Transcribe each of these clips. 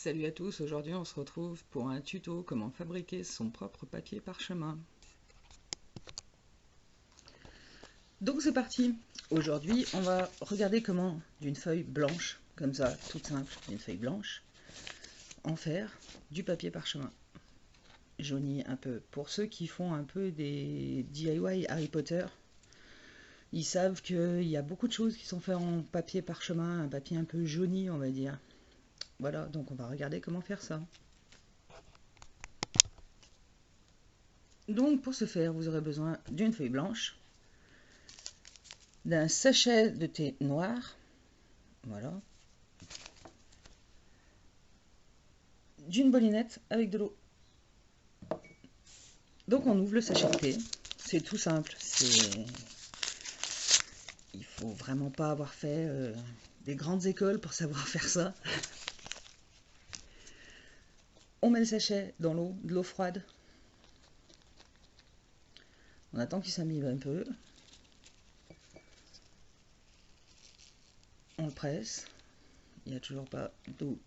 Salut à tous, aujourd'hui on se retrouve pour un tuto comment fabriquer son propre papier parchemin. Donc c'est parti. Aujourd'hui on va regarder comment d'une feuille blanche, comme ça, toute simple, une feuille blanche, en faire du papier parchemin. Jauni un peu. Pour ceux qui font un peu des DIY Harry Potter, ils savent qu'il y a beaucoup de choses qui sont faites en papier parchemin, un papier un peu jauni on va dire. Voilà, donc on va regarder comment faire ça. Donc pour ce faire, vous aurez besoin d'une feuille blanche, d'un sachet de thé noir, voilà, d'une bolinette avec de l'eau. Donc on ouvre le sachet de thé, c'est tout simple, il faut vraiment pas avoir fait des grandes écoles pour savoir faire ça. On met le sachet dans l'eau, de l'eau froide, on attend qu'il s'amibe un peu, on le presse, il n'y a toujours pas d'eau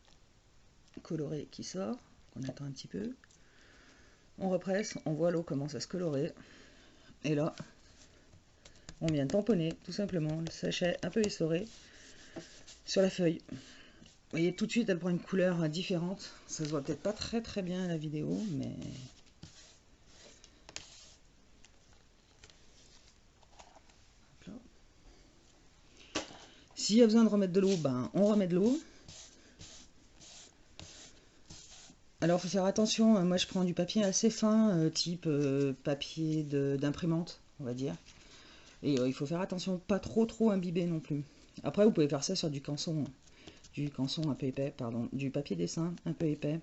colorée qui sort, on attend un petit peu, on represse, on voit l'eau commence à se colorer, et là on vient tamponner tout simplement le sachet un peu essoré sur la feuille. Vous voyez tout de suite elle prend une couleur différente, ça se voit peut-être pas très bien à la vidéo, mais s'il y a besoin de remettre de l'eau, ben on remet de l'eau. Alors il faut faire attention, moi je prends du papier assez fin, type papier d'imprimante, on va dire. Et il faut faire attention, pas trop imbibé non plus. Après vous pouvez faire ça sur du canson un peu épais, pardon, du papier dessin un peu épais.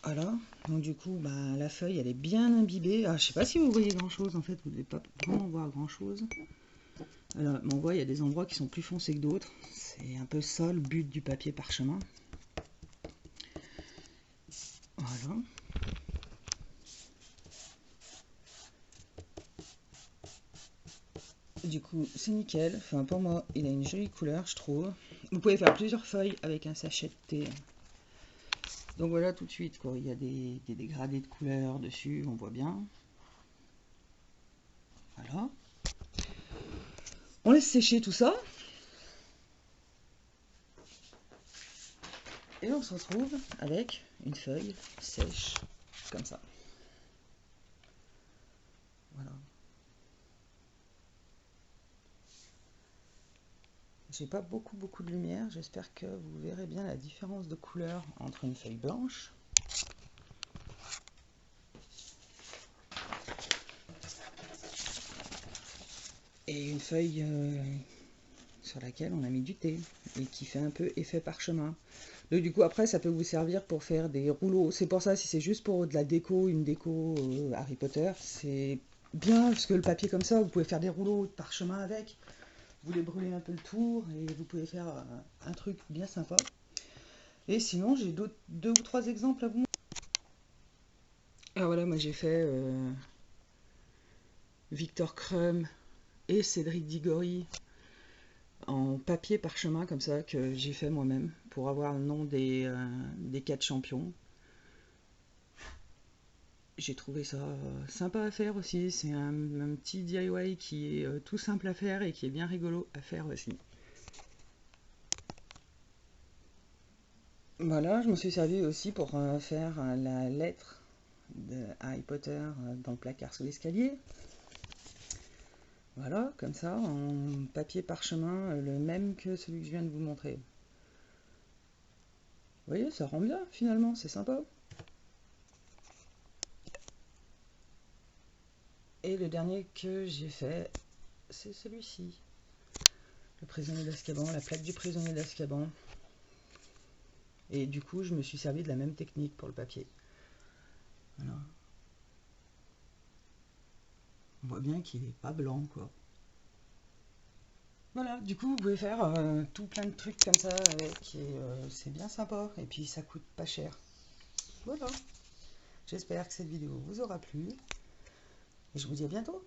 Voilà, donc du coup bah, la feuille elle est bien imbibée. Ah, je sais pas si vous voyez grand chose en fait, vous ne devez pas vraiment voir grand chose. Alors on voit il y a des endroits qui sont plus foncés que d'autres, c'est un peu ça le but du papier parchemin. Voilà. Du coup c'est nickel, enfin pour moi il a une jolie couleur je trouve. Vous pouvez faire plusieurs feuilles avec un sachet de thé. Donc voilà tout de suite quoi, il y a des dégradés de couleurs dessus, on voit bien. Voilà. On laisse sécher tout ça. Et on se retrouve avec une feuille sèche, comme ça. Voilà. J'ai pas beaucoup de lumière, j'espère que vous verrez bien la différence de couleur entre une feuille blanche et une feuille sur laquelle on a mis du thé et qui fait un peu effet parchemin. Donc du coup après ça peut vous servir pour faire des rouleaux. C'est pour ça, si c'est juste pour de la déco, une déco Harry Potter, c'est bien parce que le papier comme ça, vous pouvez faire des rouleaux de parchemin avec. Vous les brûlez un peu le tour et vous pouvez faire un truc bien sympa. Et sinon j'ai deux ou trois exemples à vous montrer. Ah voilà, moi j'ai fait Victor Crumb et Cédric Diggory en papier parchemin comme ça que j'ai fait moi-même pour avoir le nom des 4 champions. J'ai trouvé ça sympa à faire aussi, c'est un petit DIY qui est tout simple à faire et qui est bien rigolo à faire aussi. Voilà, je me suis servi aussi pour faire la lettre de Harry Potter dans le placard sous l'escalier. Voilà, comme ça, en papier parchemin, le même que celui que je viens de vous montrer. Vous voyez, ça rend bien finalement, c'est sympa. Et le dernier que j'ai fait, c'est celui-ci. Le prisonnier d'Azkaban, la plaque du prisonnier d'Azkaban. Et du coup, je me suis servi de la même technique pour le papier. Voilà. On voit bien qu'il n'est pas blanc, quoi. Voilà, du coup, vous pouvez faire tout plein de trucs comme ça avec, et c'est bien sympa. Et puis, ça coûte pas cher. Voilà. J'espère que cette vidéo vous aura plu. Et je vous dis à bientôt.